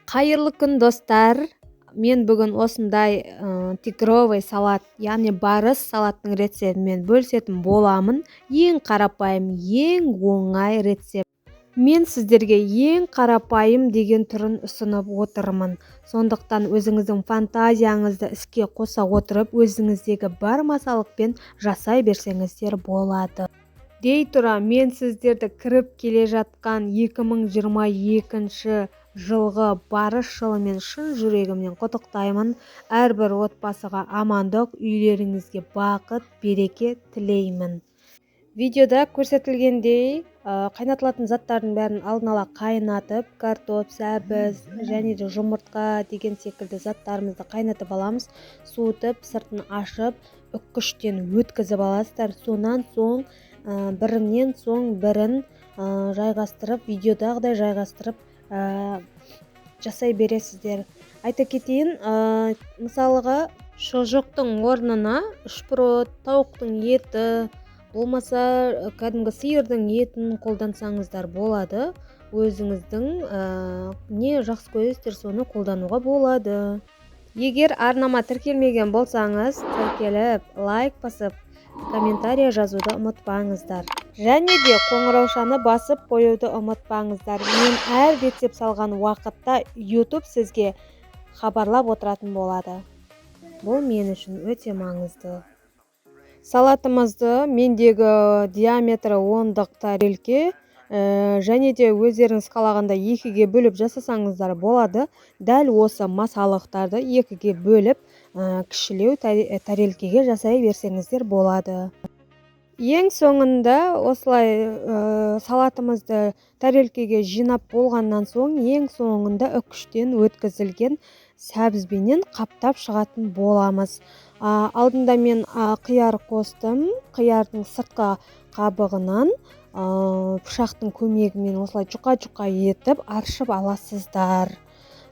Қайырлы күн достар. Мен бүгін осындай тигровый салат, яғни барыс салаттың рецептімен бөлісетін боламын. Ең қарапайым, ең оңай рецепт. Мен сіздерге ең қарапайым деген түрін ұсынып отырмын. Сондықтан өзіңіздің фантазияңызды іске қоса отырып, өзіңіздегі бар масалықпен жасай берсеңіздер болады. Дей тұра, мен сіздерді кіріп келе жатқан 2022 жылғы барыс жылымен шын жүрегімнен құттықтаймын. Әрбір отбасыға амандық, үйлеріңізге бақыт, береке тілеймін. Видеода көрсетілгендей, қайнатылатын заттардың бәрін алдын ала қайнатып, картоп, сәбіз және де жұмыртқа деген секілді заттарымызды қайнатып аламыз. Суытып, сыртын ашып, үккіштен өткізіп аласыздар. Сонан соң бірінен соң бірін жайғастырып, видеодағыдай жайғастырып жасай бересіздер. Айта кетейін, мысалыға шұжықтың орнына үшпұрот, тауықтың еті, болмаса кәдімгі сиырдың етін қолдансаңыздар болады. Өзіңіздің не жақсы көресіздер, соны қолдануға болады. Егер арнама тіркелмеген болсаңыз, тіркеліп, лайк басып, комментария жазуды ұмытпаңыздар. Және де қоңыраушаны басып қоюды ұмытпаңыздар. Мен әр рецепт салған уақытта YouTube сізге хабарлап отыратын болады. Бұл мен үшін өте маңызды. Салатымызды мендегі диаметрі 10-дық тарелке және де өздеріңіз қалағанда 2-ге бөліп жасасаңыздар болады. Дәл осы масалықтарды 2-ге бөліп кішілеу тарелкеге жасай берсеңіздер болады. Ең соңында осылай салатымызды тарелкеге жинап болғаннан соң, ең соңында үккіштен өткізілген сәбізбенен қаптап шығатын боламыз. Алдында мен қияр қостым. Қиярдың сыртқы қабығынан пышақтың көмегімен осылай жұқа-жұқа етіп аршып аласыздар.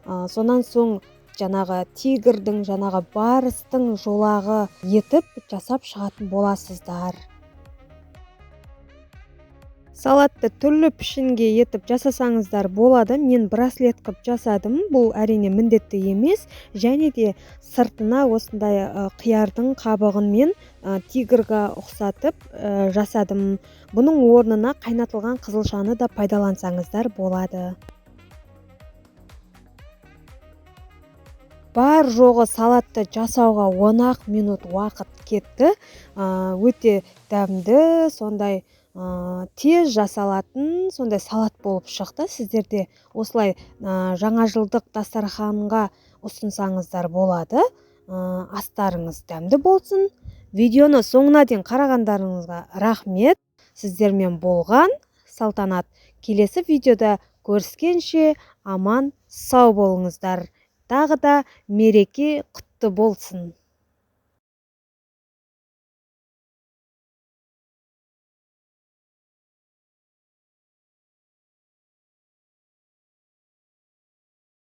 Сонан соң жаңағы тигрдің, жаңағы барыстың жолағы етіп жасап шығатын боласыздар. Салатты түрлі пішінге етіп жасасаңыздар болады. Мен браслет қып жасадым. Бұл әрине міндетті емес. Және де сыртына осындай қиярдың қабығымен тигрға ұқсатып жасадым. Бұның орнына қайнатылған қызылшаны да пайдалансаңыздар болады. Бар жоғы салатты жасауға 10 минут уақыт кетті. Өте дәмді, сондай тез жасалатын, сондай салат болып шықты. Сіздерде осылай жаңа жылдық дастарханға ұсынсаңыздар болады. Астарыңыз дәмді болсын. Видеоны соңына дейін қарағандарыңызға рахмет. Сіздермен болған Салтанат. Келесі видеода көріскенше аман, сау болыңыздар. Тағы да мереке құтты болсын.